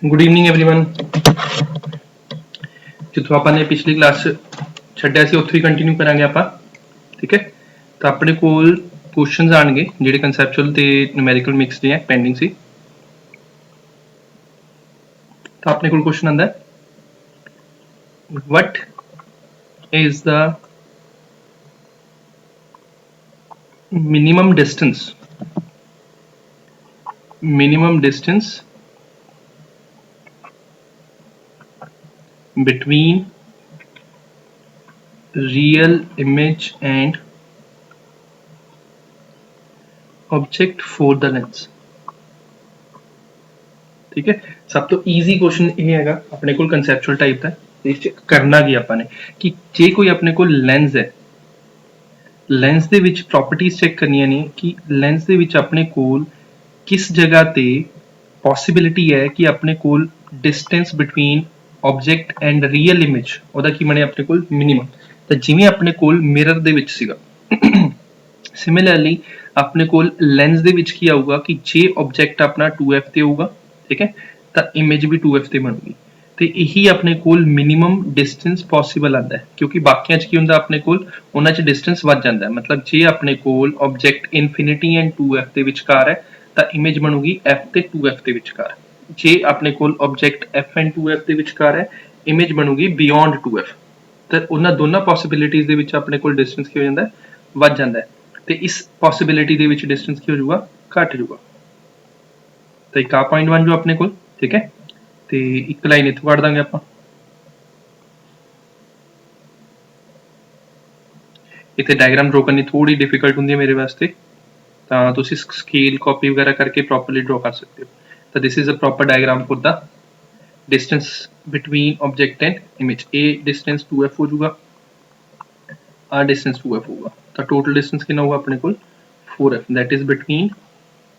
Good evening everyone. जिथों ਆਪਾਂ ਨੇ ਪਿਛਲੀ ਕਲਾਸ ਛੱਡਿਆ ਸੀ ਉੱਥੋਂ ਹੀ ਕੰਟੀਨਿਊ ਕਰਾਂਗੇ ਆਪਾਂ। ਠੀਕ ਹੈ, ਤਾਂ ਆਪਣੇ ਕੋਲ ਕੁਐਸਚਨਸ ਆਣਗੇ ਜਿਹੜੇ ਕਨਸੈਪਚੁਅਲ ਤੇ ਨਿਊਮੈਰੀਕਲ ਮਿਕਸ ਦੇ ਆ, ਪੈਂਡਿੰਗ ਸੀ। ਤਾਂ ਆਪਣੇ ਕੋਲ ਕੁਐਸਚਨ ਆਂਦਾ what is the minimum distance between real image and object for the lens। ठीक है, सब तो ईजी क्वेश्चन ये हैगा अपने को कंसैप्चुअल टाइप का। इस करना की आपने कि जे कोई अपने को लेंस है, लेंस दे विच प्रॉपर्टीज चेक करनियां ने कि लेंस दे विच अपने कोल किस जगह ते पॉसिबिलिटी है कि अपने कोल distance between object and real image ओदा की बने अपने कोल मिनिमम। तो जिवें अपने कोल मिरर दे विच सीगा सिमिलरली अपने कोल लेंस दे विच की आऊगा कि जे ऑब्जेक्ट अपना 2f ते होगा, ठीक है, तो इमेज भी 2f ते बनूगी। तो यही अपने कोल मिनिमम डिस्टेंस पॉसिबल आता है, क्योंकि बाकियां की होंदा अपने कोल उन्हां च डिस्टेंस वध जाता है। मतलब जे अपने कोल ऑब्जेक्ट इनफिनिटी एंड 2f के विचकार है तो इमेज बनूगी f ते 2f के विचकार। जे अपने कोल ऑब्जेक्ट f एंड 2f के विचकार है, इमेज बनूगी बियॉन्ड 2f। तो उन्हां दोनों पॉसिबिलिटीज दे विच अपने कोल डिस्टेंस की हो जाता है, वध जाता है। तो इस पॉसिबिलिटी दे विच डिस्टेंस की हो जाऊगा, घट जाऊगा। तो एक आ पॉइंट बन जाओ अपने कोल, ठीक है। तो एक लाइन इत्थों कढ दांगे आपां। इत्थे डायग्राम ड्रॉ करनी थोड़ी डिफिकल्ट होंदी है मेरे वास्ते, तो तुसीं स्केल कॉपी वगैरह करके प्रॉपरली ड्रॉ कर सकते हो। तो this is a proper diagram for the distance between object and image. A distance 2f हो जाऊगा, आ डिस्टेंस 2f होगा। तो टोटल डिस्टेंस कितना होगा अपने कोल 4f, that is between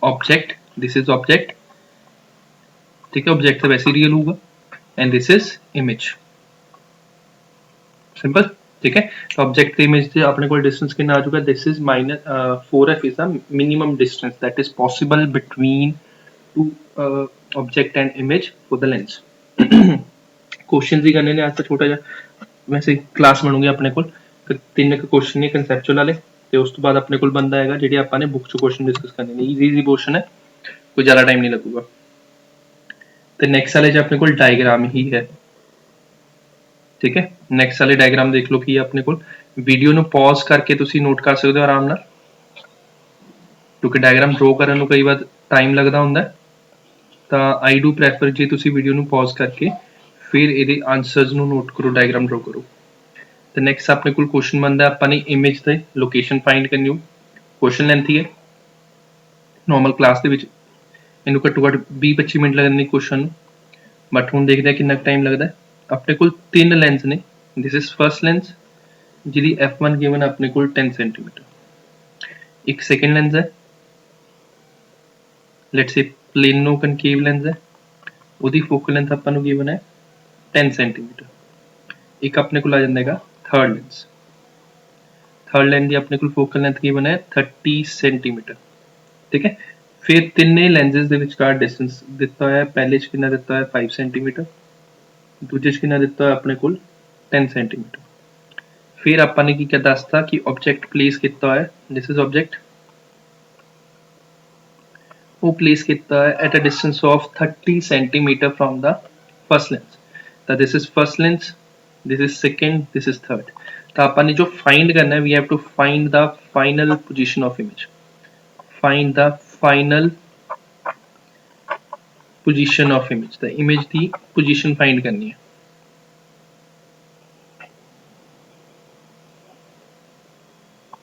object, this is object, ठीक है, ऑब्जेक्ट तो वैसे रियल होगा, and this is image. Simple, ठीक है। तो ऑब्जेक्ट के इमेज से अपने को डिस्टेंस कितना आ चुका, this is minus 4f is the minimum distance that is possible between two object and image for the lens. Question ही करने ने आज तो छोटा जा, वैसे क्लास बनूगी अपने को 3 क्वेश्चन ने कंसैप्चुअल वाले, तो उस तो बाद अपने को बनता है जी आपने बुक चो क्वेश्चन डिस्कस करने ने। ईजी क्वेश्चन है, कोई ज़्यादा टाइम नहीं लगेगा। तो नैक्सट वाले अपने को डायग्राम ही है, ठीक है। नैक्सट वाले डायग्राम देख लो कि अपने को वीडियो ਨੂੰ पॉज करके तुसी नोट कर सकते हो आराम नाल, क्योंकि डायग्राम ड्रॉ करने ਨੂੰ कई बार टाइम लगता ਹੁੰਦਾ। तो आई डू प्रैफर जे तुसी वीडियो ਨੂੰ पॉज करके फिर ये आंसर्स ਨੂੰ नोट करो, डायग्राम ड्रॉ करो। तो नैक्सट अपने को क्वेश्चन बनता है अपनी इमेज से लोकेशन फाइंड करनी हो। क्वेश्चन लेंथी है, नॉर्मल क्लास के इनू घट्टो घट्ट 20-25 मिनट लगने क्वेश्चन, बट हुण देखते हैं कितना टाइम लगता है। अपने को 3 लेंस ने, दिस इज फर्स्ट लेंस जिहदी f1 गिवन अपने को 10 सेंटीमीटर, एक सेकेंड लेंस है, let's say plano concave lens है, उसकी फोकल लेंथ अपन गिवन है 10 सेंटीमीटर। एक अपने को आ जाएगा थर्ड लेंस, थर्ड लेंस की अपने को फोकल लेंथ गिवन है 30 सेंटीमीटर, ठीक है। फिर तिने लेंसेज के विचकार डिस्टेंस दिता है, पहले कितना दिता है 5 सेंटीमीटर, दूजे कितना दिता है अपने को 10 सेंटीमीटर। फिर आपने की क्या दसता कि ऑब्जेक्ट प्लेस किया है, दिस इज ऑब्जेक्ट, वो प्लेस किया है at a distance of 30 centimetre from the first lens. तो this is first lens, this is second, this is third. तो आपने जो फाइंड करना है, we have to find the final position of image, find the final position of image, तो image की position find करनी है,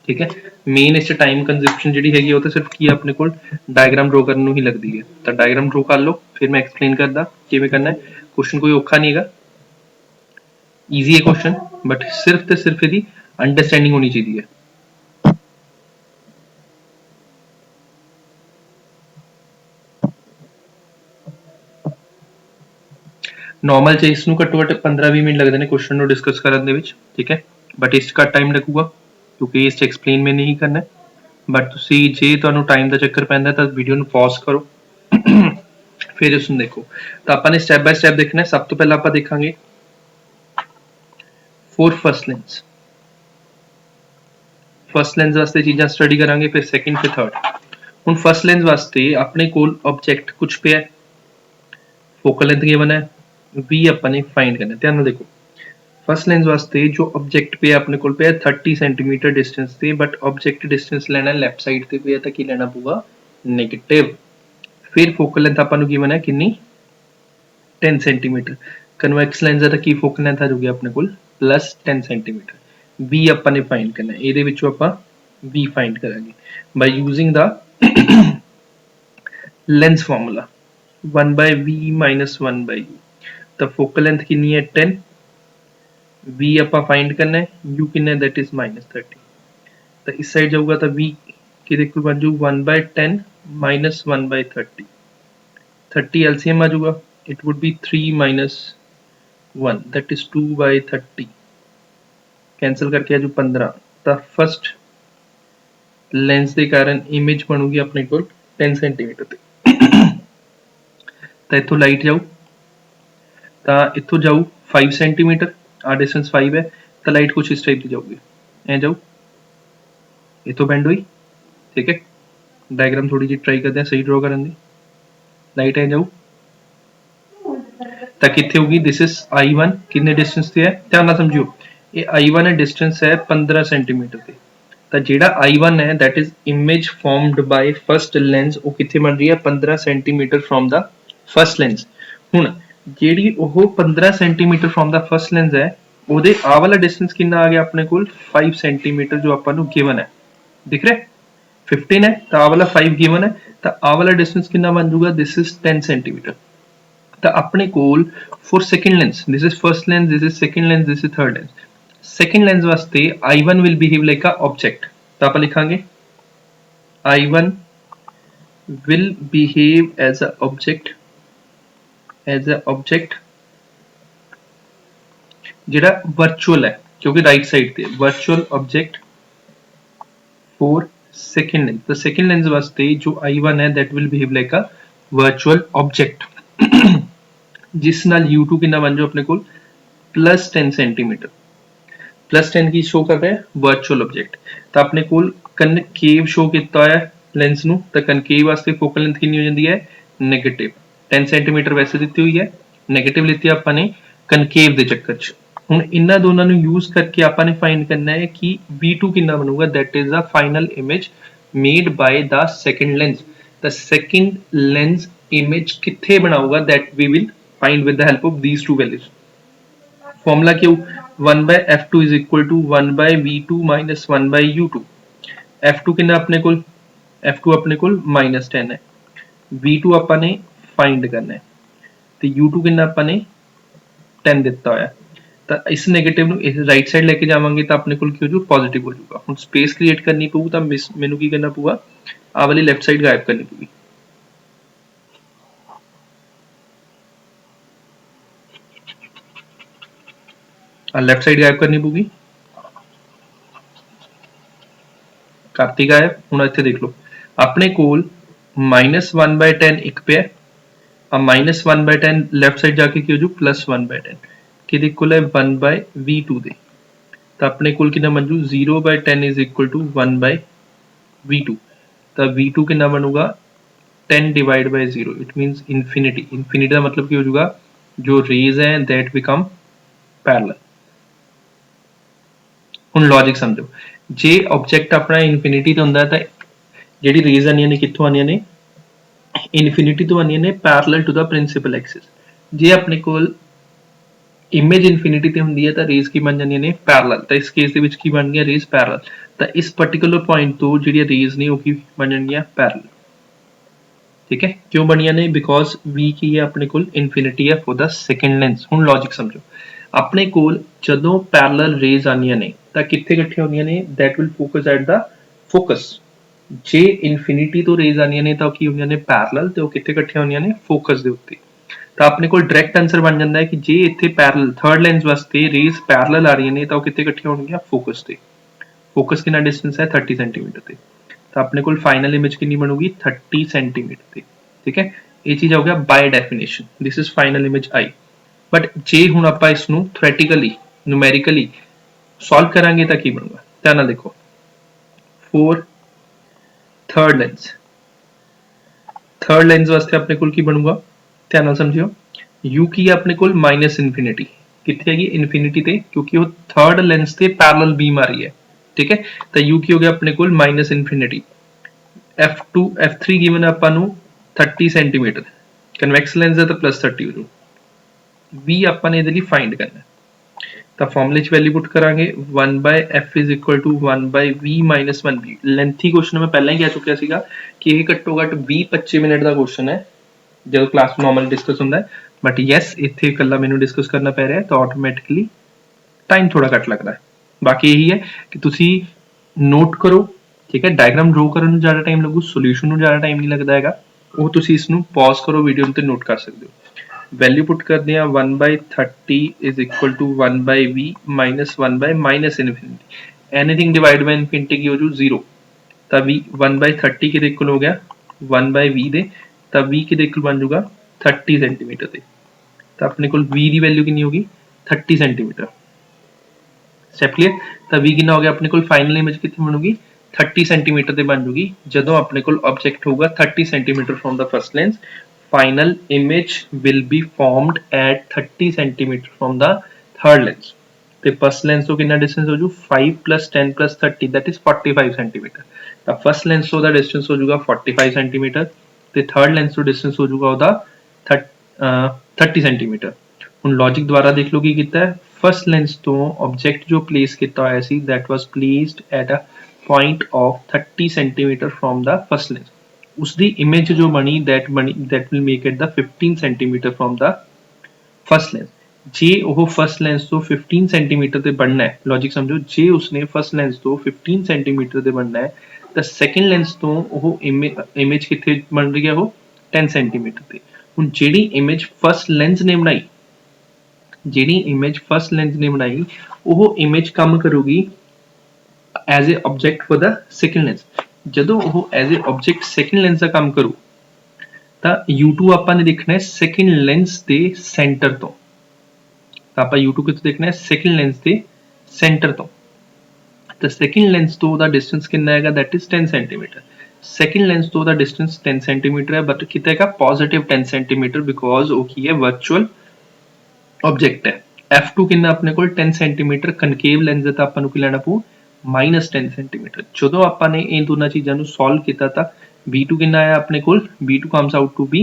ठीक है। मेन इस टाइम कंजप्शन जी हैगी वो तो सिर्फ की अपने को डायग्राम ड्रॉ करने ही लगती है। तो डायग्राम ड्रॉ कर लो, फिर मैं एक्सप्लेन करदा किवें करना है। क्वेश्चन कोई औखा नहीं है, ईजी है क्वेश्चन, बट सिर्फ तो सिर्फ इसकी अंडरस्टैंडिंग होनी चाहिए है। नॉर्मल च इसनूं घट्टो घट्ट 15-20 मिनट लगते हैं क्वेश्चन को डिस्कस करने विच, ठीक है, बट इस घट टाइम लगूगा क्योंकि इस एक्सप्लेन में नहीं करना। बट तुसीं जे तुहानूं टाइम का चक्कर पैंदा तो वीडियो को पॉज करो, फिर उसमें देखो तो आपने स्टेप बाय स्टेप देखना है। सब तो पहले आप देखांगे for first lens, first lens वास्ते चीज़ां स्टडी करांगे, फिर सैकेंड फिर थर्ड। हुण फर्स्ट लेंस वास्ते अपने कोल ऑब्जेक्ट कुछ पे है, फोकल लेंथ गिवन है, वी अपने फाइंड करना है। ध्यान नाल देखो फर्स्ट लेंस वास्ते जो ऑब्जेक्ट पे अपने कोल पे है 30 सेंटीमीटर डिस्टेंस ते, बट ऑब्जेक्ट डिस्टेंस लेना है लेफ्ट साइड ते पे है, तो की लेना पऊगा नेगेटिव। फिर फोकल लेंथ अपन नूं गिवन है कितनी 10 सेंटीमीटर, कन्वेक्स लेंस दा की फोकल लेंथ आ जाऊगी अपने कोल प्लस 10 सेंटीमीटर। वी अपन ने फाइंड करना है, ਇਹਦੇ ਵਿੱਚੋਂ ਆਪਾਂ वी फाइंड करांगे by using the lens formula 1 by v minus 1 by u। तो फोकल लेंथ कितनी है 10, v ਆਪਾਂ फाइंड करना है, u कितना है दैट इज -30। तो इस साइड जाऊगा तो v की देखो बन जाऊ 1 by 10 minus 1 by 30, 30 एलसीएम आ जाऊगा, it would be 3 minus 1 that is 2 by 30, cancel करके आ जाऊ 15। तो फर्स्ट लेंस के कारण इमेज बनूगी अपने को 10 सेंटीमीटर ते। तो इतों लाइट जाऊ तो इतों जाऊ 5 सेंटीमीटर, आ डिस्टेंस 5 है, तो लाइट कुछ इस टाइप की जाऊगी, ए जाऊ इतों बेंड हुई। ठीक है, डायग्राम थोड़ी जी ट्राई करते हैं सही ड्रॉ करने की। लाइट ए जाऊ तो कितने होगी, दिस इज I1 कितने डिस्टेंस से है, ध्यान ना समझियो ये I1 है डिस्टेंस है 15 सेंटीमीटर से। तो जेड़ा I1 है that is image formed by first lens, वो कितने बन रही है 15 centimetre from the first lens. हुण जेड़ी वो 15 centimetre from the first lens है, ਉਹਦੇ ਆ वाला डिस्टेंस कितना आ गया अपने को 5 सेंटीमीटर जो अपन गिवन है, दिख रहा है 15 है तो आ वाला 5 गिवन है, तो आ वाला डिस्टेंस कितना बन जाऊगा दिस इज 10 सेंटीमीटर। तो अपने कोल for second lens, this is first lens, this is second lens, this is third lens. Second lens वास्ते I1 will behave like a object, तो आप लिखांगे I1 will behave as a object, as a object जेड़ा virtual है, क्योंकि right side पे virtual object for second lens. तो second lens वास्ते जो I1 है that will behave like a virtual object, जिस नाल U2 कितना बन जाओ अपने को प्लस 10 सेंटीमीटर, प्लस 10 की शो कर रहा है वर्चुअल ऑब्जेक्ट। तो अपने को कनकेव शो किया है लेंस नू, तो कनकेव वास्ते फोकल लेंथ कितनी हो जाती है नेगेटिव 10 सेंटीमीटर वैसे दी हुई है, नेगेटिव लीती आपने कनकेव के चक्कर च। हुण इन्हां दोनों नू यूज करके आपने फाइंड करना है कि V2 कितना बनूगा, that is the final image made by the second lens. The second lens image कितने बनाऊगा that we will find with the help of these two values. Formula क्यों 1 by f2 is equal to 1 by v2 minus 1 by u2। f2 कितना अपने को f2 अपने को -10 है, v2 अपने फाइंड करना है, तो u2 कितना अपने 10 दिता होया। तो इस नेगेटिव नु इस राइट साइड लेके जावांगे तो अपने को क्यों जो पॉजिटिव हो जाऊगा। हुण स्पेस क्रिएट करनी पਊ तो मैनू की करना पਊगा आ वाली लेफ्ट साइड गायब करनी पਊगी। लेफ्ट साइड गायब करनी पਊगी, करती गायब। हुण इत्थे देख लो अपने कोल -1/10 एक पे है, अब -1/10 लेफ्ट साइड जाके की हो जू +1/10 कि इक्वल है 1/v2 दे। तो अपने कोल कितना बन जू 0/10 इज इक्वल टू 1/v2। तो v2 कितना बनूगा 10 divide by 0, it means infinity. Infinity का मतलब क्या हो जाएगा, जो रेज है दैट बिकम पैरेलल। हुण लॉजिक समझो, जे ऑब्जेक्ट अपना इनफिनिटी ते हुंदा है तो जेडी रेज आनियां ने कित्थों आनियां ने इनफिनिटी तो आनियां ने parallel to the principal axis. जे अपने कोल इमेज इनफिनिटी ते हुंदी है तो रेज की बन जांदियां ने पैरेलल, तो इस केस दे विच की बन गया रेज पैरेलल। तो इस पर्टिकुलर पॉइंट तो जेडी रेज ने वो की बन जांदियां पैरेलल। ठीक है, क्यों बनिया ने बिकॉज v की है अपने कोल इनफिनिटी है फॉर द सेकंड लेंस। हुण लॉजिक समझो, अपने कोल जदों पैरेलल रेज आनियां ने तो कित्थे इकट्ठे होंदियां ने that will focus at the focus. J infinity तो रेज आनियां ने तो की होंदियां ने पैरेलल, ते वो कित्थे इकट्ठे होंदियां ने फोकस दे उत्ते। तो अपने कोल डायरेक्ट आंसर बन जाता है कि जे इत्थे पैरेलल थर्ड लेंस वास्ते रेज पैरेलल आ रही ने तो कित्थे इकट्ठे होणगियां फोकस ते। फोकस कितना डिस्टेंस है 30 सेंटीमीटर ते, तो अपने को फाइनल इमेज कितनी बनूगी 30 सेंटीमीटर ते। ठीक है, ये चीज हो गया by definition, this is final image आई। बट जे हुण आपां इसनूं थ्योरेटिकली न्यूमेरिकली सॉल्व करांगे तो की बनूगा, ध्यान नाल देखो। फॉर थर्ड लेंस वास्ते अपने कोल की बनूगा, ध्यान नाल समझियो। यू की है अपने कोल माइनस इनफिनिटी, कितने हैगी इनफिनिटी ते, क्योंकि वो थर्ड लेंस ते पैरेलल बीम आ रही है, ठीक है। तो यू की हो गया अपने कोल minus infinity. F2 F3 given है ਆਪਾਂ ਨੂੰ 30 सेंटीमीटर, कन्वेक्स लेंस है तो प्लस 30 हो जाऊ। V ਆਪਾਂ ਨੇ ਇਹਦੇ ਲਈ फाइंड करना है, तो फॉर्मूले च वैल्यू पुट करांगे 1 by F is equal to 1 by V minus 1 B. Lengthy question मैं पहले ही कह चुका सीगा कि ये घट्टो घट 20-25 मिनट का क्वेश्चन है जो क्लास में नॉर्मल डिस्कस होंदा है। बट यस इत्थे कल्ला मैनू डिस्कस करना पै रहा है तो ऑटोमेटिकली टाइम थोड़ा घट लगता है। बाकी यही है कि तुसी नोट करो, ठीक है। डायग्राम ड्रॉ करने में ज़्यादा टाइम लगू, सोल्यूशन में ज़्यादा टाइम नहीं लगता है, वो तुसी इसनू पॉज करो वीडियो ते नोट कर सकते हो। वैल्यू पुट करते हैं 1 by 30 is equal to 1 by V minus 1 by minus infinity. Anything divide by infinity की हो जू 0, तब वी 1 बाय 30 के इक्वल हो गया 1 बाय वी दे, तब वी के इक्वल बन जाऊगा 30 सेंटीमीटर दे। तो अपने को वी की वैल्यू कितनी होगी 30 सेंटीमीटर। Step clear. तो वी कितना हो गया अपने को फाइनल इमेज कितनी बनूगी 30 सेंटीमीटर से बन जूगी जो अपने को ऑब्जेक्ट होगा 30 centimetre from the first lens. Final image will be formed at 30 centimetre from the third lens. तो फर्स्ट लेंस तो कितना डिस्टेंस हो जू 5 + 10 + 30 दैट इज 45 सेंटीमीटर। तो फर्स्ट लेंस तो डिस्टेंस हो जूगा 45 सेंटीमीटर, तो थर्ड लेंस तो डिस्टेंस हो जूगा ਉਹਦਾ 30 सेंटीमीटर। ਹੁਣ लॉजिक द्वारा देख लो कि कितना है, फर्स्ट लेंस तो ऑब्जेक्ट जो प्लेस किया होया सी that was placed at a point of 30 centimetre from the first lens. उसकी इमेज जो बनी that will make it the 15 centimetre from the first lens. जे वो फर्स्ट लेंस तो 15 सेंटीमीटर से बनना है, लॉजिक समझो, जे उसने फर्स्ट लेंस तो 15 सेंटीमीटर से बनना है तो सैकेंड लेंस तो वो इमेज कितने बन रही है वो 10 सेंटीमीटर से। हुण जिहड़ी इमेज फर्स्ट लेंस ने बनाई, जिहड़ी इमेज फर्स्ट लेंस ने बनाई वो इमेज काम करूगी as a object for the second lens. जदों वो as a object second lens का काम करू तो U2 आपां ने देखना है सैकेंड लेंस के सेंटर तो, ਆਪਾਂ U2 कितों देखना है सैकेंड लेंस के सेंटर तो। तो सैकेंड लेंस तो दा डिस्टेंस कितना है that is 10 centimetre. Second lens तो दा डिस्टेंस 10 सेंटीमीटर है, बट कितना है पॉजिटिव 10 सेंटीमीटर बिकॉज वो की है वर्चुअल ऑब्जेक्ट है। F2 कितना अपने को 10 सेंटीमीटर कनकेव लेंस है तो ਆਪਾਂ ਨੂੰ ਕੀ ਲੈਣਾ ਪਊ -10 सेंटीमीटर। ਜਦੋਂ ਆਪਾਂ ਨੇ ਇਹ ਦੋਨਾਂ ਚੀਜ਼ਾਂ ਨੂੰ ਸੋਲਵ ਕੀਤਾ ਤਾਂ V2 कितना आया अपने को, V2 comes out to be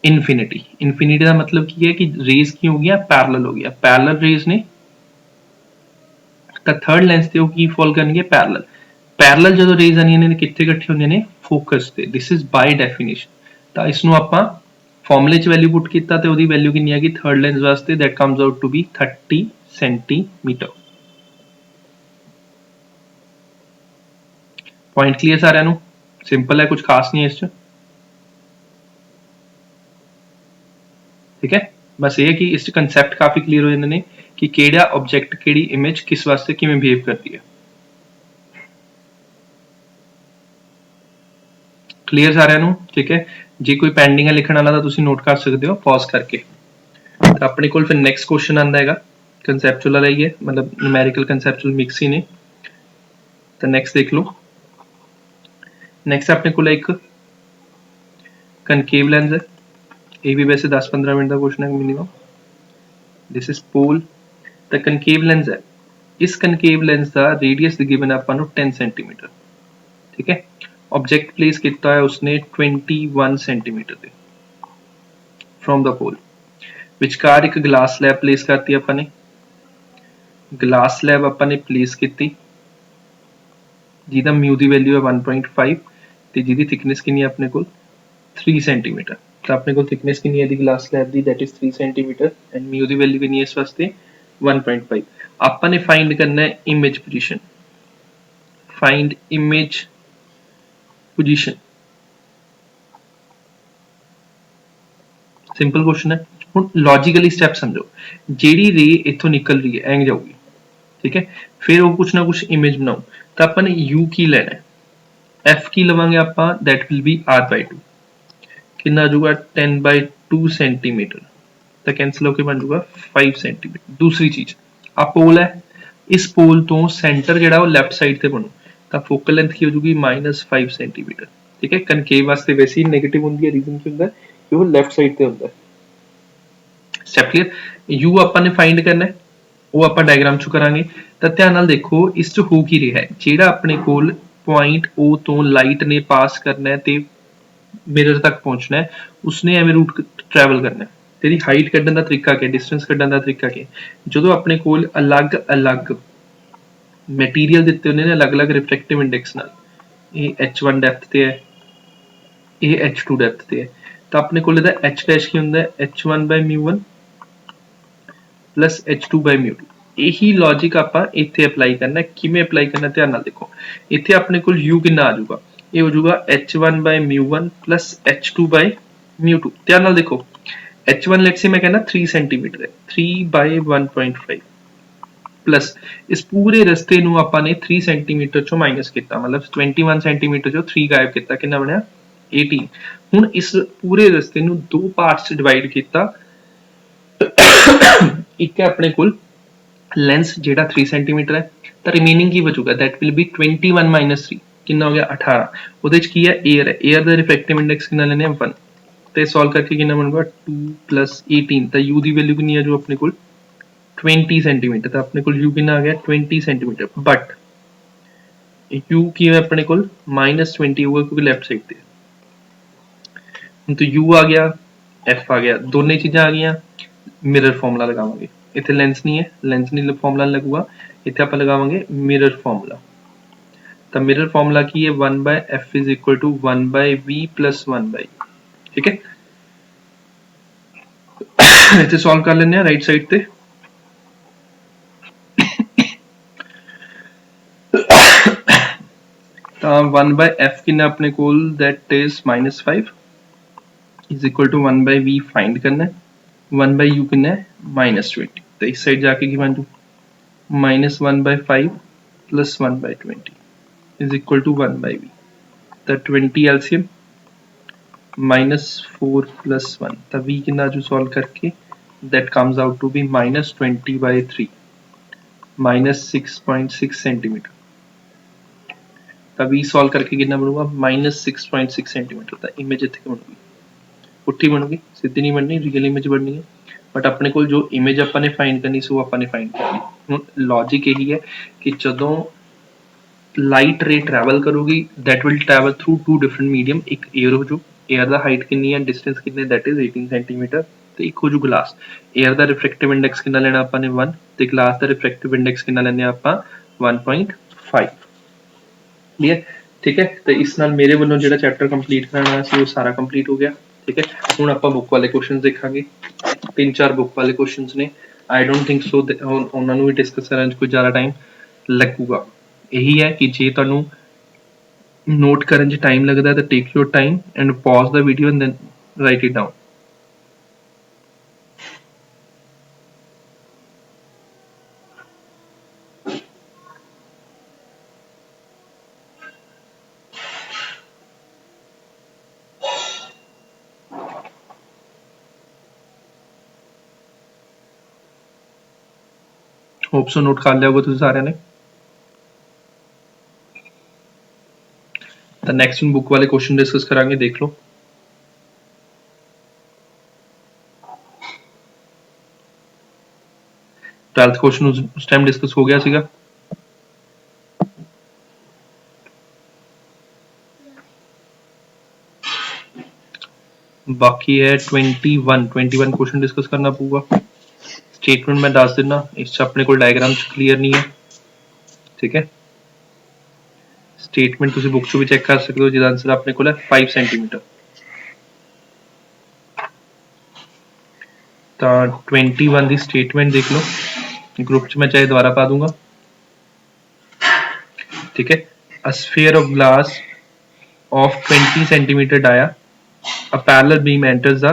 infinity. Infinity का मतलब की है कि रेज की हो गया पैरेलल हो गया, पैरेलल रेज ने तो थर्ड लेंस ते की फॉल करनगे पैरेलल। पैरेलल जो रेज आनियां ने कित्थे इकट्ठे होंदे ने फोकस ते, दिस इज बाय डेफिनेशन। तो इसनू आपां फॉर्मूले च वैल्यू पुट किया तो उसकी वैल्यू कितनी है थर्ड लेंस वास्ते that comes out to be 30 centimetre. Point clear सारे नू, सिंपल है, कुछ खास नहीं है इस ठीक है। बस ये कि इस कंसैप्ट काफी क्लियर हो जाते हैं कि केड़ा ऑब्जेक्ट केड़ी इमेज किस वास्ते किवें बिहेव करती है। क्लियर सारे नू, ठीक है। जे कोई पेंडिंग है लिखण वाला तो तुसीं नोट कर सकते हो पॉज करके। तो अपने को फिर नैक्सट क्वेश्चन आता है कंसैप्चुअल वाला ही है, मतलब न्यूमेरिकल कंसैप्चुअल मिक्स ही ने। तो नैक्सट देख लो। नैक्सट अपने को एक कनकेव लेंस है, ये भी वैसे 10-15 मिनट का क्वेश्चन है मिनिमम। This is pole. तो कनकेव लेंस है, इस कनकेव लेंस का रेडियस गिवन है अपन 10 सेंटीमीटर, ठीक है। ऑब्जेक्ट प्लेस किया है उसने 21 सेंटीमीटर से फ्रॉम द पोल। विचकार एक ग्लास स्लैब प्लेस करती अपन ने, ग्लास स्लैब अपन ने प्लेस की जिहदा म्यू की वैल्यू है 1.5 तो जिहदी थिकनेस कितनी है अपने को 3 सेंटीमीटर। तो अपने को थिकनेस कितनी है ग्लास स्लैब की that is 3 centimetre and mu की वैल्यू कितनी है इस वास्ते 1.5। अपन ने फाइंड करना है image position, find image position. Simple question है। हुण लॉजिकली स्टेप समझो, जेडी रे इथों निकल रही है एंग जाऊगी, ठीक है, फिर वो कुछ ना कुछ इमेज बनाओ। तो अपन यू की लेना है, एफ की लवांगे आप दैट विल बी r/2। कितना आ जाऊगा 10/2 सेंटीमीटर, तो कैंसिल होके बन जाऊगा 5 सेंटीमीटर। दूसरी चीज आ पोल है, इस पोल तो सेंटर जो लैफ्ट साइड से बनू, तो फोकल लेंथ की हो जाएगी -5 सेंटीमीटर। ठीक है, कनकेव वास्ते वैसे ही नेगेटिव होंगी है, रीजन की होंगे कि वो लैफ्ट साइड से होंगे। Step clear. यू ਆਪਾਂ ਨੇ फाइंड करना है, वो आप डायग्राम चो करांगे। तो ध्यान नाल देखो इस च हो की रहा है, जेड़ा अपने कोल पॉइंट ओ तो लाइट ने पास करना है ते मिरर तक पहुंचना है, उसने एवें रूट ट्रैवल करना है। तेरी हाइट कड्ढण दा तरीका क्या, डिस्टेंस कड्ढण दा तरीका क्या, जो अपने कोल अलग अलग मटीरियल दिते होंगे ने अलग अलग रिफ्रैक्टिव इंडेक्स नाल, ये H1 डेप्थ ते है, ये H2 डेप्थ ते है, तो अपने कोल इहदा H डैश की हुंदा है H1/μ1 प्लस H2/μ2। यही लॉजिक आपां इत्थे अप्लाई करना है। किवें अप्लाई करना, ध्यान नाल देखो, इत्थे अपने कोल U कितना आ जाऊगा, ये हो जाऊगा H1/μ1 प्लस H2/μ2। ध्यान नाल देखो H1 लेट्स से मैं कहना 3 सेंटीमीटर है, 3/1.5 प्लस इस पूरे रस्ते नू आपां ने 3 सेंटीमीटर चो माइनस किया, मतलब 21 सेंटीमीटर चो 3 गायब किया, कितना बनया 18। हुण इस पूरे रस्ते नू दो पार्ट्स डिवाइड किया, एक है अपने कोल लेंस जेड़ा 3 सेंटीमीटर है, तो रिमेनिंग की बचूगा दैट विल बी 21 माइनस 3, कितना हो गया 18। ਉਹਦੇ ਚ ਕੀ ਹੈ एयर है, एयर ਦਾ रिफ्रैक्टिव इंडेक्स कितना लेने 1, ਤੇ ਸੋਲਵ ਕਰਕੇ ਕਿੰਨਾ ਬਣੂਗਾ 2 + 18, ਤਾਂ u ਦੀ ਵੈਲਿਊ ਕਿੰਨੀ ਆ ਜੋ ਆਪਣੇ ਕੋਲ 20 सेंटीमीटर, ਤਾਂ ਆਪਣੇ ਕੋਲ u ਕਿੰਨਾ ਆ ਗਿਆ 20 सेंटीमीटर, बट u ਕੀ ਹੈ ਆਪਣੇ ਕੋਲ -20 ਹੋਊਗਾ ਕਿਉਂਕਿ ਲੈਫਟ ਸਾਈਡ ਤੇ। ਹੁਣ तो u आ गया, f आ गया, दोनों चीज़ां आ गईयां, मिरर फॉर्मूला लगावांगे। इत्थे लेंस नहीं है, लेंस नहीं फॉर्मूला लगूगा, इत्थे आपां लगावांगे मिरर फॉर्मूला। तो मिरर फॉर्मूला की है 1/f = 1/v + 1/e। ठीक है, इत्थे सॉल्व कर लेने राइट साइड पे। तो 1/f कितना अपने कोल दैट इज -5 = 1/v फाइंड करना है, 1/u कितना है -20, तो इस साइड जाके की बन जू -1/5 + 1/20 = 1/v, तो 20 एलसीएम -4 + 1, तो v कितना जो सॉल्व करके that comes out to be -20/3 -6.6 centimetre. तो v सॉल्व करके कितना बनूगा -6.6 सेंटीमीटर। तो इमेज इतनी बनूगी, पुट्ठी बनूगी, सीधी नहीं बननी, रियल इमेज बननी है। बट अपने को जो इमेज अपन ने फाइंड करनी सो अपन ने फाइंड करनी। लॉजिक यही है कि जदों लाइट रे ट्रैवल करूगी that will travel through 2 different medium, एक एयर हो जो, एयर दा हाइट कितनी है, डिस्टेंस कितने, दैट इज 18 सेंटीमीटर, तो एक हो जो ग्लास, एयर दा रिफ्रैक्टिव इंडेक्स कितना लेना अपन ने 1, ते ग्लास दा रिफ्रैक्टिव इंडेक्स कितना लेने आपां 1.5। क्लियर, ठीक है। तो इस नाल मेरे वालों जो चैप्टर कंप्लीट करना सी वो सारा कंप्लीट हो गया। ठीक है, हुण आपां बुक वाले क्वेश्चन देखांगे, 3-4 बुक वाले क्वेश्चन ने, आई डोंट थिंक सो उन्होंने भी डिस्कस करने कोई ज़्यादा टाइम लगूगा। यही है कि जे तुहानू नोट करने टाइम लगता है तो take your time and pause the video and then write it down. Hope so note कर लिया होगा तुम सारे ने। तो नेक्स्ट बुक वाले क्वेश्चन डिस्कस करांगे, देख लो। ट्वेल्थ क्वेश्चन उस टाइम डिस्कस हो गया सीगा। बाकी है 21 क्वेश्चन डिस्कस करना पड़ेगा। स्टेटमेंट मैं दस देना, इस अपने को डायग्राम क्लियर नहीं है। ठीक है, स्टेटमेंट तुम बुक चो भी चेक कर सकते हो, जिसका आंसर अपने को 5 सेंटीमीटर। तो 21 की स्टेटमेंट देख लो, ग्रुप च मैं चाहे दोबारा पा दूंगा। ठीक है, a sphere of glass of 20 centimeter dia, a parallel beam enters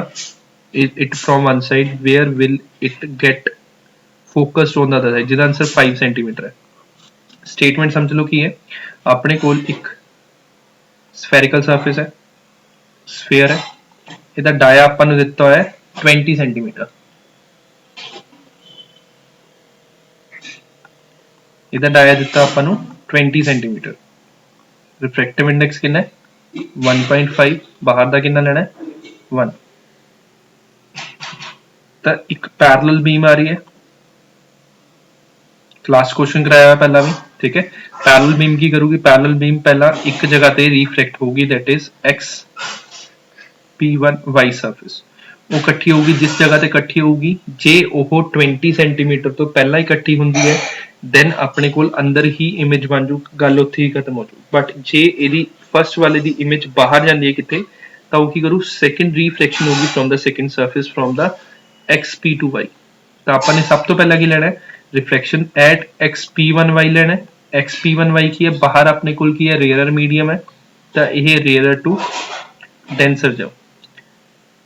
it from one side, where will it get focused on the other side, जिसका आंसर 5 सेंटीमीटर है। स्टेटमेंट समझ लो की है, अपने कोल एक स्फेरिकल सरफेस है, स्फीयर है, ਇਹਦਾ ਡਾਇਆ ਆਪਾਂ ਨੂੰ ਦਿੱਤਾ ਹੋਇਆ 20 ਸੈਂਟੀਮੀਟਰ, ਇਹਦਾ ਡਾਇਆ ਦਿੱਤਾ ਆਪਾਂ ਨੂੰ 20 ਸੈਂਟੀਮੀਟਰ। ਰਿਫਰੈਕਟਿਵ ਇੰਡੈਕਸ ਕਿੰਨਾ ਹੈ 1.5, ਬਾਹਰ ਦਾ ਕਿੰਨਾ ਲੈਣਾ ਹੈ 1। ਤਾਂ ਇੱਕ ਪੈਰਲਲ ਬੀਮ ਆ ਰਹੀ ਹੈ, क्लास क्वेश्चन कराया है पहला भी, ठीक है। पैरेलल बीम की करूगी, पैरेलल बीम पहला एक जगह पे रिफ्लेक्ट होगी, that is X P1 Y surface, वो इकट्ठी होगी जिस जगह ते इकट्ठी होगी जे ਉਹ 20 ਸੈਂਟੀਮੀਟਰ ਤੋਂ ਪਹਿਲਾਂ ਇਕੱਠੀ ਹੁੰਦੀ ਹੈ ਦੈਨ ਆਪਣੇ ਕੋਲ ਅੰਦਰ ਹੀ ਇਮੇਜ ਬਣ ਜੂ, ਗੱਲ ਉੱਥੇ ਹੀ ਖਤਮ ਹੋ ਜੂ। ਬਟ ਜੇ ਇਹਦੀ ਫਸਟ ਵਾਲੇ ਦੀ ਇਮੇਜ ਬਾਹਰ ਜਾਂਦੀ ਹੈ ਕਿਤੇ, ਤਾਂ ਉਹ ਕੀ ਕਰੂ, ਸੈਕੰਡ ਰਿਫਲੈਕਸ਼ਨ ਹੋਗੀ from the second surface from the XP2Y। ਤਾਂ ਆਪਾਂ ਨੇ ਸਭ ਤੋਂ ਪਹਿਲਾਂ ਕੀ ਲੈਣਾ ਹੈ, रिफ्लेक्शन एट XP1Y लेना है। XP1Y की है बाहर अपने कोल की है रेयर मीडियम है, तो यह रेयर टू डेंसर जाओ,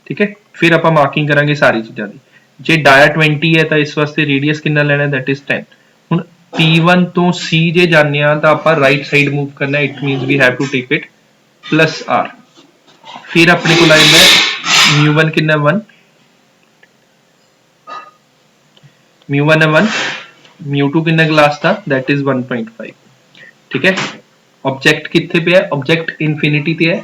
ठीक है। फिर आप मार्किंग करांगे सारी चीज़ों की। जे डाया 20 है तो इस वास्ते रेडियस कितना लेना है, दैट इज 10। हुण P1 तो C जे जाने तो आप राइट साइड मूव करना, it means we have to take it +R। फिर अपने को आएगा μ1 कितना 1, μ1 है 1, μ2 कितना ग्लास था, दैट इज 1.5, ठीक है। ऑब्जेक्ट कितने पे है, ऑब्जेक्ट इन्फिनिटी पे है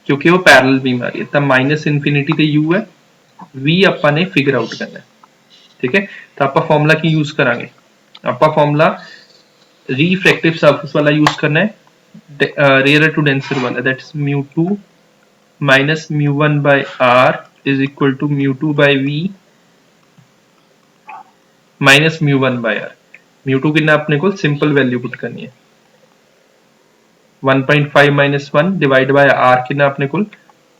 क्योंकि वो पैरेलल बीम आ रही है, तब -इन्फिनिटी पे u है, v अपा ने फिगर आउट करना है, ठीक है। तो आप फॉर्मूला की यूज करांगे, आप फॉर्मूला रिफ्रैक्टिव सरफेस वाला यूज करना है, रेयर टू डेंसर वाला, that is μ2 minus μ1 by r is equal to μ2 by v minus μ1 by r। μ2 कितना अपने को सिंपल वैल्यू पुट करनी है, 1.5 माइनस 1 डिवाइड बाय r कितना अपने को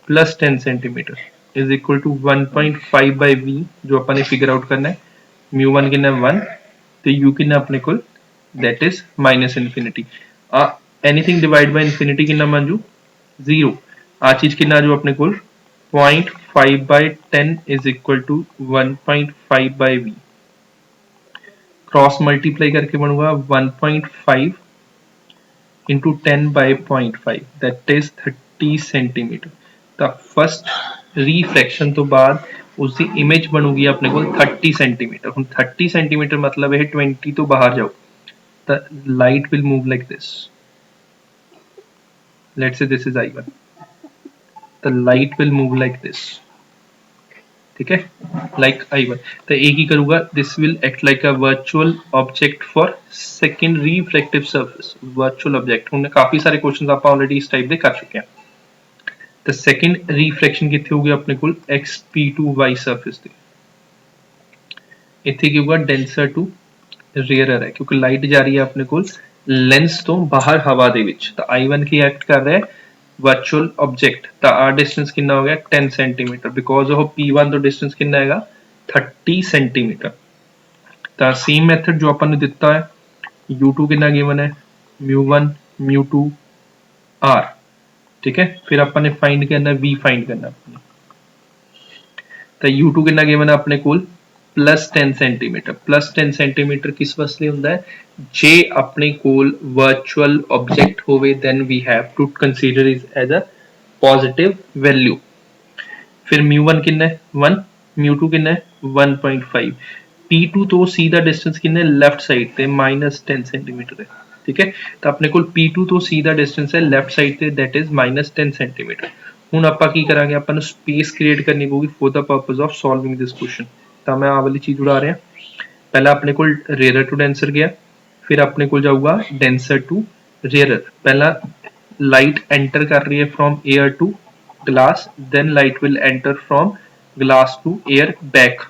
+10 centimetre is equal to 1.5 by v जो अपन ने फिगर आउट करना है। μ1 कितना 1, तो u कितना अपने को, that is -infinity. Anything divide by infinity कितना मान जू 0, आ चीज कितना जो अपने को 0.5 by 10 is equal to 1.5 by v, cross multiply करके बनूंगा 1.5 into 10 by 0.5 that is 30 centimetre. तो फर्स्ट रिफ्लेक्शन तो बाद उसकी इमेज बनूगी अपने को 30 सेंटीमीटर। हम 30 सेंटीमीटर मतलब है 20 तो बाहर जाओ, तो light will move like this, let's say this is I1, the light will move like this, ठीक है, लाइक I1। तो एक ही करूंगा, this will act like a virtual object for second reflective surface, virtual object. हमने काफी सारे questions आप already इस टाइप दे कर चुके हैं। तो सेकंड रिफ्लेक्शन कितने होगी अपने को XP2Y सरफेस ते, इत्थे की होगा डेंसर टू रेयरर है क्योंकि लाइट जा रही है अपने को लेंस तो बाहर हवा दे विच, तो I1 की एक्ट कर रहा है वर्चुअल ऑब्जेक्ट। तो आ डिस्टेंस कितना हो गया 10 सेंटीमीटर, बिकॉज ऑफ P1 तो डिस्टेंस कितना है 30 सेंटीमीटर। तो सेम मेथड जो अपन ने दिता है, u2 कितना गिवन है μ1 μ2 r, ठीक है। फिर अपन ने फाइंड करना v फाइंड करना अपने, तो u2 कितना गिवन है अपने को +10 सेंटीमीटर। +10 सेंटीमीटर किस वास्ते होंदा है, जे अपने कोल वर्चुअल ऑब्जेक्ट होवे then we have to consider it as a positive value. फिर μ1 कितना है 1, μ2 कितना है 1.5, P2 तो सीधा डिस्टेंस कितना है लेफ्ट साइड पे -10 सेंटीमीटर है, ठीक है। तो अपने को P2 तो सीधा डिस्टेंस है लेफ्ट साइड पे, दैट इज -10 सेंटीमीटर। हुण आपां की करांगे, आपां नूं स्पेस क्रिएट करनी पऊगी for the purpose of solving this question. तो मैं आ वाली चीज उड़ा रहा, पहला अपने को रेयर टू डेंसर गया, फिर अपने को जाऊगा डेंसर टू रेयर। पहला लाइट एंटर कर रही है from air to glass, then light will enter from glass to air back,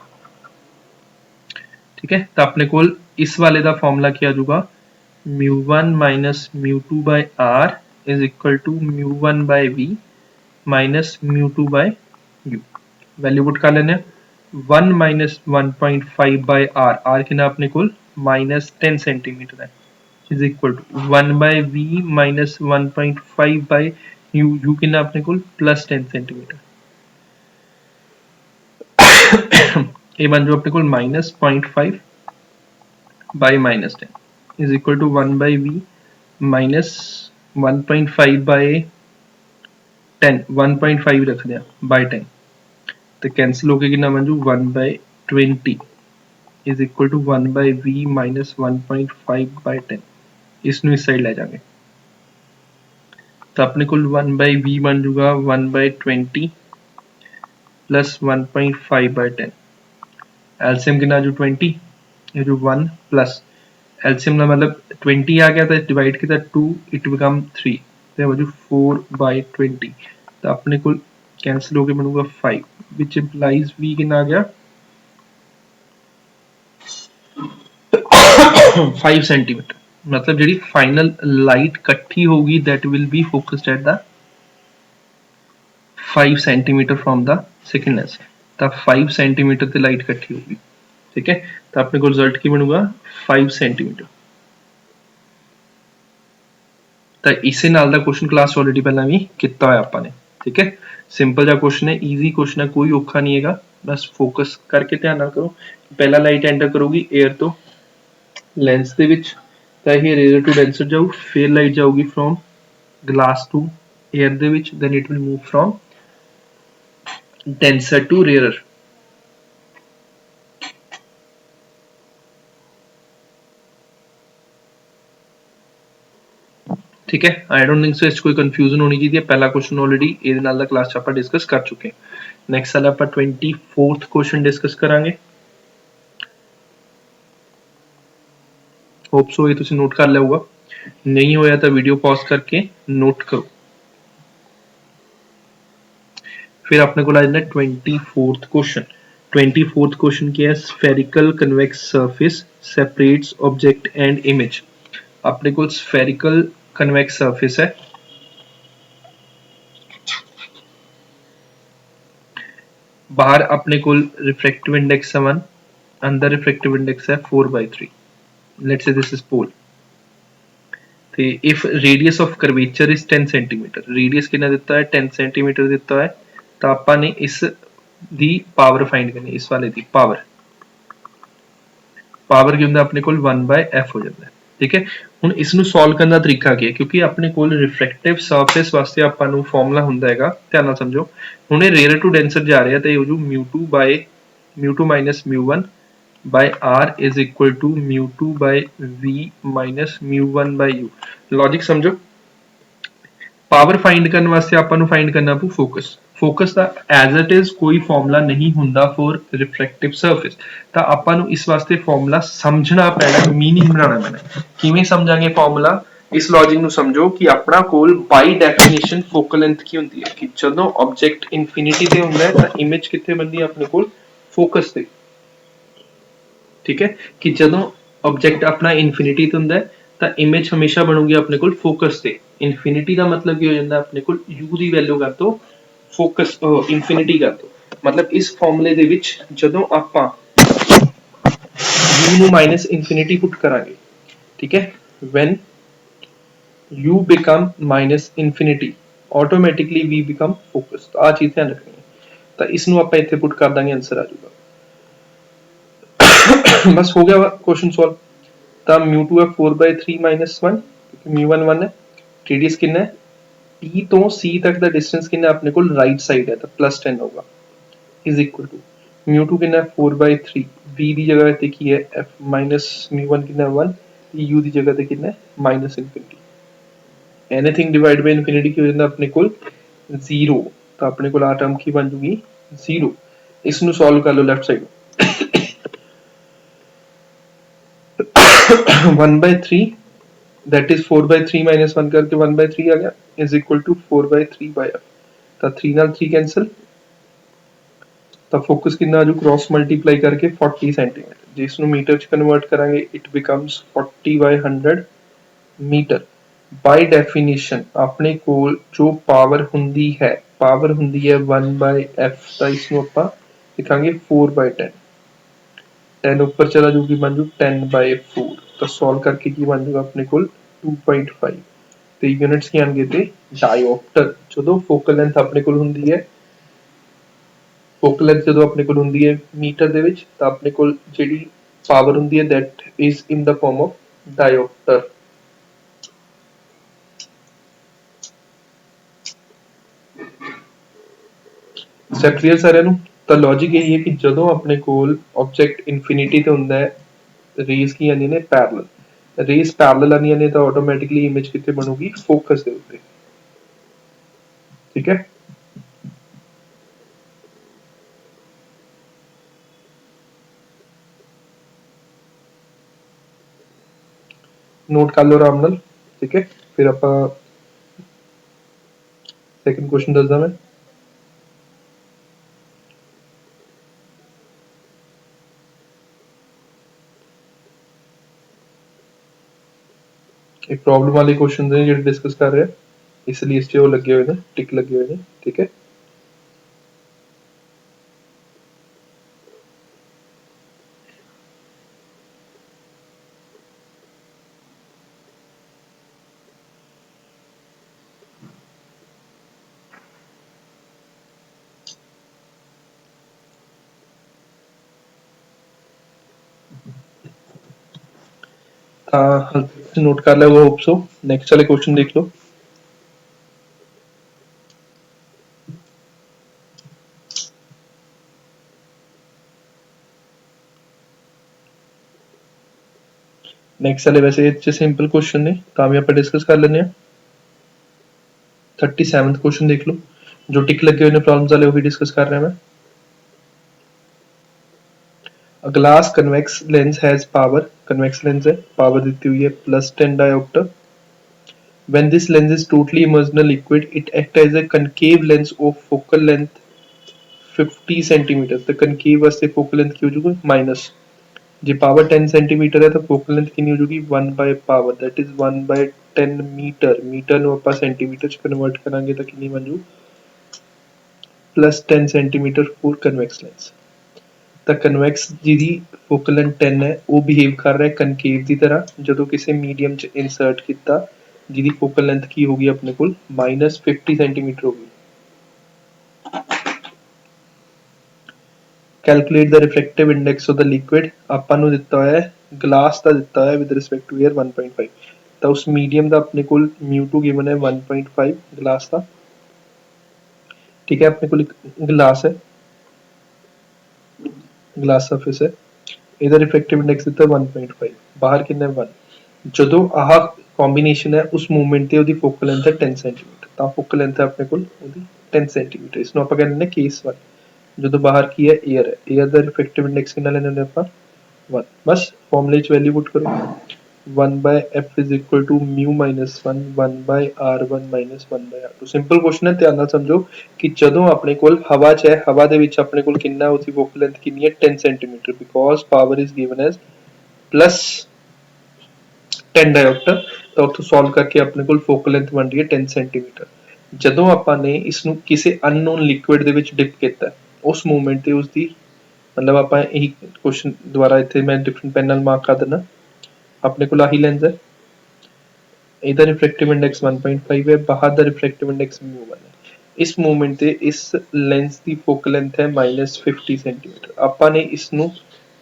ठीक है। तो अपने को इस वाले का फॉर्मूला क्या जाऊगा, μ1 minus μ2 by r is equal to μ1 by v minus μ2 by u। Value put कर लेने, 1 माइनस 1.5 बाय r, r कितना अपने को -10 सेंटीमीटर है, is equal to 1 by v minus 1.5 by u, u कितना अपने को +10 सेंटीमीटर, ये बन जो अपने को -0.5 by -10 is equal to 1 by v minus 1.5 by 10 1.5 रखते हैं बाय 10 तो कैंसिल होके कितना बन जू 1/20 is equal to 1/v minus 1.5 by 10 इसनू इस साइड ले जाएंगे तो अपने को 1/v बन जूगा 1/20 प्लस 1.5 बाय 10 एलसीएम कितना जो 20 ये जो 1 प्लस एलसीएम ना मतलब 20 आ गया था डिवाइड किया 2 इट बिकम 3 तो वो जो 4/20 तो अपने को कैंसिल होके बनूंगा 5 विच इंप्लाइज v कितना आ गया 5 सेंटीमीटर मतलब जी फाइनल लाइट कट्ठी होगी that will be focused at the 5 centimetre from the second lens तो 5 सेंटीमीटर ते लाइट कट्ठी होगी ठीक है तो अपने को रिजल्ट की बनूगा 5 सेंटीमीटर तो इसे नाल दा क्वेश्चन क्लास ऑलरेडी पहला भी किया है आपने ठीक है सिंपल जा क्वेश्चन है इजी क्वेश्चन है कोई औखा नहीं है बस फोकस करके ध्यान ना करो पहला लाइट एंटर करोगी एयर तो लेंस ਦੇ ਵਿੱਚ ਤਾਂ ਇਹ ਰੇਜ਼ਰ ਟੂ ਡੈਂਸਰ ਜਾਊ ਫਿਰ ਲਾਈਟ ਜਾਊਗੀ ਫਰੋਮ ਗਲਾਸ ਟੂ 에ਅਰ ਦੇ ਵਿੱਚ then it will move from denser to rarer ठीक है आई डोंट थिंक सो इस कोई कंफ्यूजन होनी चाहिए पहला क्वेश्चन ऑलरेडी ਇਹਦੇ ਨਾਲ ਦਾ ਕਲਾਸ ਚ ਆਪਾਂ ਡਿਸਕਸ ਕਰ ਚੁੱਕੇ ਹਾਂ ਨੈਕਸਟ ਵਾਲਾ ਆਪਾਂ 24th क्वेश्चन डिस्कस ਕਰਾਂਗੇ होप सो ये तुसी नोट कर लिया होगा नहीं होया तो वीडियो पॉज करके नोट करो फिर अपने को आ जाना 24th क्वेश्चन 24th क्वेश्चन क्या है spherical convex surface separates object and image अपने को स्फेरिकल कन्वेक्स सरफेस है बाहर अपने को रिफ्रैक्टिव इंडेक्स 1 अंदर रिफ्रैक्टिव इंडेक्स है 4/3 let's say this is pole तो if radius of curvature is 10 cm radius कितना देता है 10 cm देता है तो ਆਪਾਂ ਨੇ ਇਸ ਦੀ ਪਾਵਰ ਫਾਈਂਡ ਕਰਨੀ ਇਸ ਵਾਲੇ ਦੀ ਪਾਵਰ ਪਾਵਰ ਕੀ ਹੁੰਦਾ ਆਪਣੇ ਕੋਲ 1/f ਹੋ ਜਾਂਦਾ ਹੈ ਠੀਕ ਹੈ ਹੁਣ ਇਸ ਨੂੰ ਸੋਲਵ ਕਰਨ ਦਾ ਤਰੀਕਾ ਕੀ ਹੈ ਕਿਉਂਕਿ ਆਪਣੇ ਕੋਲ ਰਿਫਰੈਕਟਿਵ ਸਰਫੇਸ ਵਾਸਤੇ ਆਪਾਂ ਨੂੰ ਫਾਰਮੂਲਾ ਹੁੰਦਾ ਹੈਗਾ ਧਿਆਨ ਨਾਲ ਸਮਝੋ ਹੁਣ ਇਹ ਰੇਅਰ ਟੂ ਡੈਂਸਰ ਜਾ ਰਿਹਾ ਤਾਂ ਇਹ ਹੋ ਜੂ μ2 μ1 by r is equal to mu2 by v minus mu1 by u logic समझो पावर फाइंड करने वास्ते ਆਪਾਂ ਨੂੰ फाइंड करना पू focus focus the as it is कोई फार्मूला नहीं ਹੁੰਦਾ फॉर रिफ्रैक्टिव सरफेस ਤਾਂ ਆਪਾਂ ਨੂੰ ਇਸ ਵਾਸਤੇ फार्मूला ਸਮਝਣਾ ਪੈਣਾ मीनिंग ਬਣਾਉਣਾ ਪੈਣਾ ਕਿਵੇਂ ਸਮਝਾਂਗੇ फार्मूला ਇਸ ਲੌਜਿਕ ਨੂੰ ਸਮਝੋ ਕਿ ਆਪਣਾ ਕੋਲ ਬਾਈ ਡੈਫੀਨੇਸ਼ਨ ਫੋਕਲ ਲੈਂਥ ਕੀ ਹੁੰਦੀ ਹੈ ਕਿ ਜਦੋਂ ਆਬਜੈਕਟ ਇਨਫਿਨਿਟੀ ਤੇ ਹੁੰਦਾ ਹੈ ਤਾਂ ਇਮੇਜ ਕਿੱਥੇ ਬਣਦੀ ਹੈ ਆਪਣੇ ਕੋਲ ਫੋਕਸ ਤੇ ठीक है कि ਜਦੋਂ ਆਬਜੈਕਟ ਆਪਣਾ ਇਨਫਿਨਿਟੀ ਤੇ ਹੁੰਦਾ ਹੈ ਤਾਂ ਇਮੇਜ ਹਮੇਸ਼ਾ ਬਣੂਗੀ ਆਪਣੇ ਕੋਲ ਫੋਕਸ ਤੇ ਇਨਫਿਨਿਟੀ ਦਾ ਮਤਲਬ ਕੀ ਹੋ ਜਾਂਦਾ ਆਪਣੇ ਕੋਲ u ਦੀ ਵੈਲਿਊ ਕਰ ਦੋ ਫੋਕਸ ਇਨਫਿਨਿਟੀ ਕਰ ਦੋ ਮਤਲਬ ਇਸ ਫਾਰਮੂਲੇ ਦੇ ਵਿੱਚ ਜਦੋਂ ਆਪਾਂ u ਨੂੰ ਮਾਈਨਸ ਇਨਫਿਨਿਟੀ ਪੁੱਟ ਕਰਾਂਗੇ ਠੀਕ ਹੈ when u become minus infinity automatically v become focus तो आ चीज ध्यान रखनी है तो इसनु ਆਪਾਂ ਇੱਥੇ ਪੁੱਟ ਕਰ ਦਾਂਗੇ ਆਨਸਰ ਆ ਜਾਊਗਾ बस हो गया क्वेश्चन सॉल्व तो mu2 है 4/3 minus 1 क्योंकि mu1 1 है रेडियस कितना है p तो c तक दा डिस्टेंस कितना अपने को राइट साइड है तो +10 होगा इज इक्वल टू mu2 कितना है 4/3 v दी जगह पे की है f minus mu1 कितना है 1 u दी जगह पे कितना है minus infinity anything divide bye infinity की हो जाता अपने को 0 तो अपने को आ टर्म की बन जूगी 0 इसनु सॉल्व कर लो left side 1/3 that is 4/3 minus 1 करके 1/3 आ गया is equal to 4/3 by f तो 3 नाल 3 कैंसिल तो फोकस कितना आ जू क्रॉस मल्टीप्लाई करके 40 सेंटीमीटर जिसनु मीटर च कन्वर्ट करांगे it becomes 40/100 metre by definition अपने कोल जो पावर हुंदी है 1/f तो इसनु ਆਪਾਂ लिखांगे 4/10 10 ऊपर चला जाऊगी बन जू 10/4 तो सॉल्व करके की बन जाएगा अपने को 2.5 तो यूनिट्स की आएंगे थे डायोप्टर जो फोकल लेंथ अपने को हुंदी है फोकल लेंथ जो अपने को हुंदी है मीटर दे विच तो अपने को जेडी पावर हुंदी है that is in the form of dioptre step clear ਸਾਰਿਆਂ ਨੂੰ? ਤਾਂ ਲੌਜਿਕ ਇਹ ਹੈ ਕਿ ਜਦੋਂ ਆਪਣੇ ਕੋਲ ਆਬਜੈਕਟ ਇਨਫਿਨਿਟੀ ਤੇ ਹੁੰਦਾ ਹੈ, ਰੇਜ਼ ਕੀ ਆਉਂਦੀਆਂ ਨੇ ਪੈਰਲਲ, ਰੇਜ਼ ਪੈਰਲਲ ਆਉਂਦੀਆਂ ਨੇ ਤਾਂ ਆਟੋਮੈਟਿਕਲੀ ਇਮੇਜ ਕਿੱਥੇ ਬਣੂਗੀ, ਫੋਕਸ ਦੇ ਉੱਤੇ। ਠੀਕ ਹੈ, ਨੋਟ ਕਰ ਲਓ ਆਰਾਮ ਨਾਲ। ਠੀਕ ਹੈ, ਫਿਰ ਆਪਾਂ ਸੈਕੰਡ ਕੁਐਸਚਨ ਦੱਸਦਾ ਮੈਂ। एक प्रॉब्लम वाले क्वेश्चन ने जो डिस्कस कर रहे हैं, इसलिए इस वो लगे हुए हैं, टिक लगे हुए हैं। ठीक है, नोट कर लिया वो, होप सो। नेक्स्ट वाले क्वेश्चन देख लो। नेक्स्ट वाले वैसे इतने सिंपल क्वेश्चन ने, तो भी आप डिस्कस कर लेने। 37th क्वेश्चन देख लो, जो टिक लगे हुए प्रॉब्लम्स वाले वो भी डिस्कस कर रहे हैं मैं। A glass convex lens has power, convex lens है, power दी हुई है +10 diopter. When this lens is totally immersed in a liquid, it acts as a concave lens of focal length 50 centimeters. तो concave वास्ते focal length की हो जाएगी minus, जी power 10 centimetre है तो फोकल लेंथ कितनी हो जाएगी 1 by power that is 1 by 10 metre, metre ਨੂੰ ਆਪਾਂ ਸੈਂਟੀਮੀਟਰ ਚ ਕਨਵਰਟ ਕਰਾਂਗੇ ਤਾਂ ਕਿੰਨੀ ਬਣ ਜੂ +10 सेंटीमीटर फॉर कन्वेक्स लेंस। ਤਾਂ ਕਨਵੈਕਸ ਜਿਹਦੀ ਫੋਕਲ ਲੈਂਥ 10 ਹੈ ਉਹ ਬਿਹੇਵ ਕਰ ਰਿਹਾ ਕਨਕੇਵ ਦੀ ਤਰ੍ਹਾਂ ਜਦੋਂ ਕਿਸੇ ਮੀਡੀਅਮ ਚ ਇਨਸਰਟ ਕੀਤਾ ਜਿਹਦੀ ਫੋਕਲ ਲੈਂਥ ਕੀ ਹੋਗੀ ਆਪਣੇ ਕੋਲ -50 ਸੈਂਟੀਮੀਟਰ ਹੋਗੀ। Calculate the refractive index of the liquid, ਆਪਾਂ ਨੂੰ ਦਿੱਤਾ ਹੋਇਆ ਹੈ ਗਲਾਸ ਦਾ ਦਿੱਤਾ ਹੋਇਆ ਵਿਦ ਰਿਸਪੈਕਟ ਟੂ 에ਅਰ 1.5, ਤਾਂ ਉਸ ਮੀਡੀਅਮ ਦਾ ਆਪਣੇ ਕੋਲ μ2 ਗਿਵਨ ਹੈ 1.5 ਗਲਾਸ ਦਾ। ਠੀਕ ਹੈ, ਆਪਣੇ ਕੋਲ ਇੱਕ ਗਲਾਸ ਹੈ, ਗਲਾਸ ਸਰਫੇਸ ਹੈ, ਇਹਦਾ ਰਿਫਰੈਕਟਿਵ ਇੰਡੈਕਸ ਦਿੱਤਾ 1.5, ਬਾਹਰ ਕਿੰਨਾ 1। ਜਦੋਂ ਆਹ ਕੰਬੀਨੇਸ਼ਨ ਹੈ ਉਸ ਮੂਵਮੈਂਟ ਤੇ ਉਹਦੀ ਫੋਕਲ ਲੈਂਥ ਹੈ 10 ਸੈਂਟੀਮੀਟਰ, ਤਾਂ ਫੋਕਲ ਲੈਂਥ ਹੈ ਆਪਣੇ ਕੋਲ ਉਹਦੀ 10 ਸੈਂਟੀਮੀਟਰ। ਇਸ ਨੂੰ ਆਪਾਂ ਕਹਿੰਦੇ ਨੇ ਕੇਸ 1। ਜਦੋਂ ਬਾਹਰ ਕੀ ਹੈ 에ਅਰ ਹੈ, 에ਅਰ ਦਾ ਰਿਫਰੈਕਟਿਵ ਇੰਡੈਕਸ ਕਿੰਨਾ ਲੈਣੇ ਹੁੰਦੇ ਆਪਾਂ 1। ਬਸ ਫਾਰਮੂਲੇ ਚ ਵੈਲਿਊ ਪੁੱਟ ਕਰੋ 1 by f is equal to mu minus 1 1 by r1 minus 1 by r2। Simple question ਹੈ, ਧਿਆਨ ਨਾਲ ਸਮਝੋ ਕਿ ਜਦੋਂ ਆਪਣੇ ਕੋਲ ਹਵਾ ਚ ਹੈ, ਹਵਾ ਦੇ ਵਿੱਚ ਆਪਣੇ ਕੋਲ ਕਿੰਨਾ ਉਹਦੀ ਫੋਕਲ ਲੈਂਥ ਕਿੰਨੀ ਹੈ 10 centimetre, because power is given as +10 ਡਾਇਓਪਟਰ, ਤਾਂ ਉੱਥੋਂ ਸੋਲਵ ਕਰਕੇ ਆਪਣੇ ਕੋਲ ਫੋਕਲ ਲੈਂਥ ਬਣ ਰਹੀ ਹੈ 10 ਸੈਂਟੀਮੀਟਰ। ਜਦੋਂ ਆਪਾਂ ਨੇ ਇਸ ਨੂੰ ਕਿਸੇ ਅਨਨੋਨ ਲਿਕੁਇਡ ਦੇ ਵਿੱਚ ਡਿਪ ਕੀਤਾ ਉਸ ਮੂਵਮੈਂਟ ਤੇ ਉਸਦੀ मतलब आप यही क्वेश्चन दोबारा इतने मैं डिफरेंट पेन नाल मार्क कर देना। अपने को आही लेंस है, इधर रिफ्रैक्टिव इंडेक्स 1.5 है, बाहर दा रिफ्रैक्टिव इंडेक्स μ1 है। इस मूवमेंट ते इस लेंस की फोकल लेंथ है -50 सेंटीमीटर। ਆਪਾਂ ਨੇ ਇਸ ਨੂੰ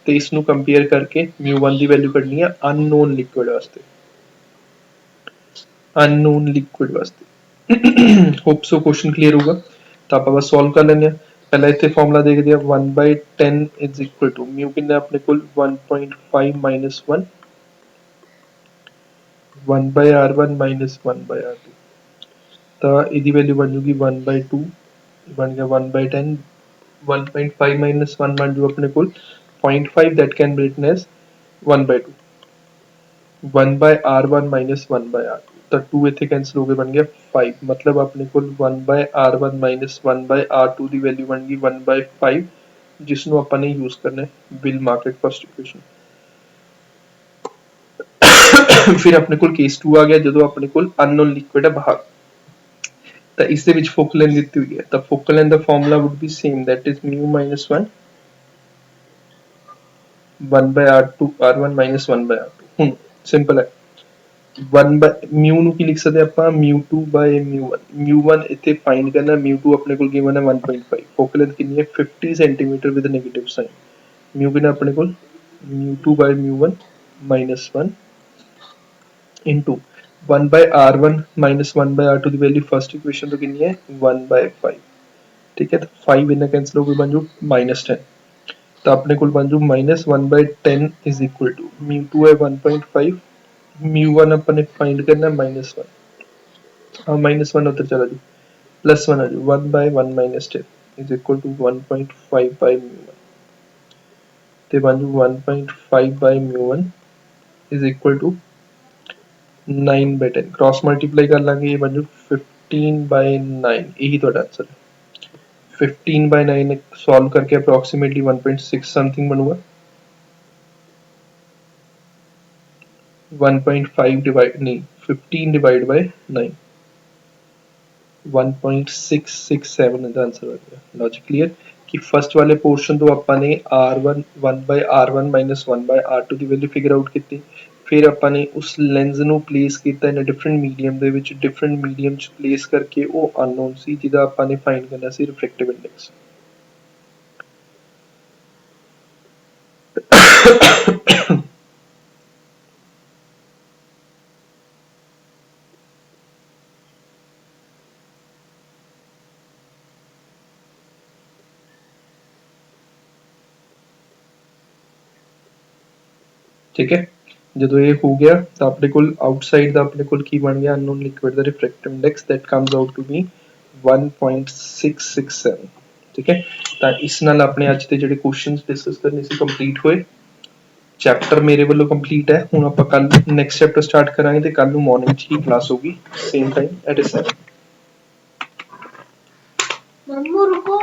ਤੇ ਇਸ ਨੂੰ ਕੰਪੇਅਰ ਕਰਕੇ μ1 ਦੀ ਵੈਲਿਊ ਕੱਢਣੀ ਹੈ ਅਨਨੋਨ ਲਿਕੁਇਡ ਵਾਸਤੇ, ਅਨਨੋਨ ਲਿਕੁਇਡ ਵਾਸਤੇ। ਹੋਪ ਸੋ क्वेश्चन क्लियर होगा। तो आप बस सॉल्व कर लेंगे। पहला इतने फॉर्मूला देख दिया 1/10 इज इक्वल टू म्यू कितना अपने को 1.5 minus 1 1 by r1 minus 1 by r2, तो इसकी वैल्यू बन जाएगी 1/2 बन गया 1/10 1.5 माइनस 1 बन जाओ अपने को 0.5 that can be written as 1/2 1 by r1 minus 1 by r2, तो 2 इतने कैंसिल हो गए बन गया 5, मतलब अपने को 1 by r1 minus 1 by r2 की वैल्यू बन गई 1/5, जिसनों अपन ने यूज करना है विल मार्केट फर्स्ट इक्वेशन। फिर अपने को केस 2 आ गया जो अपने को अननोन लिक्विड है बाहर, तो इस फोकल लेंथ दी हुई है, तो focal length the formula would be same that is mu minus 1 1 by r2 r1 minus 1 by r2। Simple है, 1 by म्यू ਨੂੰ ਕੀ ਲਿਖ ਸਕਦੇ ਆਪਾਂ μ2 by μ1, μ1 ਇੱਥੇ ਫਾਈਂਡ ਕਰਨਾ, μ2 ਆਪਣੇ ਕੋਲ ਗਿਵਨ ਹੈ 1.5, ਫੋਕਲ ਲੈਂਥ ਕਿੰਨੀ ਹੈ 50 centimetre with negative sign, mu ਕਿੰਨਾ ਆਪਣੇ ਕੋਲ μ2 by μ1 minus 1 into 1 by r1 minus 1 by r2 the value first equation ਤੋਂ ਕਿੰਨੀ ਹੈ 1/5, ठीक है। तो 5 इन्ना कैंसिल हो गए बन जाओ -10। तो अपने को बन जाओ -1/10 इज इक्वल टू μ2 है 1.5, μ1 अपन ने फाइंड करना है -1। हाँ -1 उधर चला जाओ, +1 आ जाओ, 1/1 - 10 इज इक्वल टू 1.5 बाय μ1। तो बन जाओ 1.5 by μ1 is equal to 9/10। Cross multiply कर लेंगे, ये बन जाओ 15/9। यही तो आंसर है। 15/9 सॉल्व करके अप्रोक्सीमेटली 1.6 समथिंग बनूंगा। 1.5 डिवाइड नहीं, 15 डिवाइड बाय 9, 1.667 इसका आंसर आ गया। लॉजिक क्लियर कि फर्स्ट वाले पोर्शन तो ਆਪਾਂ ਨੇ r1 1/r1 1/r2 ਦੀ ਵੈਲਿਊ ਫਿਗਰ ਆਊਟ ਕੀਤੀ, ਫਿਰ ਆਪਾਂ ਨੇ ਉਸ ਲੈਂਸ ਨੂੰ ਪਲੇਸ ਕੀਤਾ ਇਨ ਡਿਫਰੈਂਟ ਮੀਡੀਅਮ ਦੇ ਵਿੱਚ, ਡਿਫਰੈਂਟ ਮੀਡੀਅਮ ਚ ਪਲੇਸ ਕਰਕੇ ਉਹ ਅਨਨੋਨ ਸੀ ਜਿਹਦਾ ਆਪਾਂ ਨੇ ਫਾਈਂਡ ਕਰਨਾ ਸੀ ਰਿਫਰੈਕਟਿਵ ਇੰਡੈਕਸ। ठीक है। ਜਦੋਂ ਇਹ ਹੋ ਗਿਆ ਤਾਂ ਆਪਣੇ ਕੋਲ ਆਊਟਸਾਈਡ ਦਾ ਆਪਣੇ ਕੋਲ ਕੀ ਬਣ ਗਿਆ, ਅਨਨੋਨ ਲਿਕੁਇਡ ਦਾ refractive index that comes out to be 1.667। ठीक है। ਤਾਂ ਇਸ ਨਾਲ ਆਪਣੇ ਅੱਜ ਦੇ ਜਿਹੜੇ ਕੁਐਸਚਨਸ ਡਿਸਕਸ ਕਰਨੇ ਸੀ ਕੰਪਲੀਟ ਹੋਏ। ਚੈਪਟਰ ਮੇਰੇ ਵੱਲੋਂ ਕੰਪਲੀਟ ਹੈ। ਹੁਣ ਆਪਾਂ ਕੱਲ ਨੈਕਸਟ ਚੈਪਟਰ ਸਟਾਰਟ ਕਰਾਂਗੇ ਤੇ ਕੱਲ ਨੂੰ ਮਾਰਨਿੰਗ 'ਚ ਹੀ ਕਲਾਸ ਹੋਗੀ, ਸੇਮ ਟਾਈਮ ਐਟ 7। मम्मू रुको।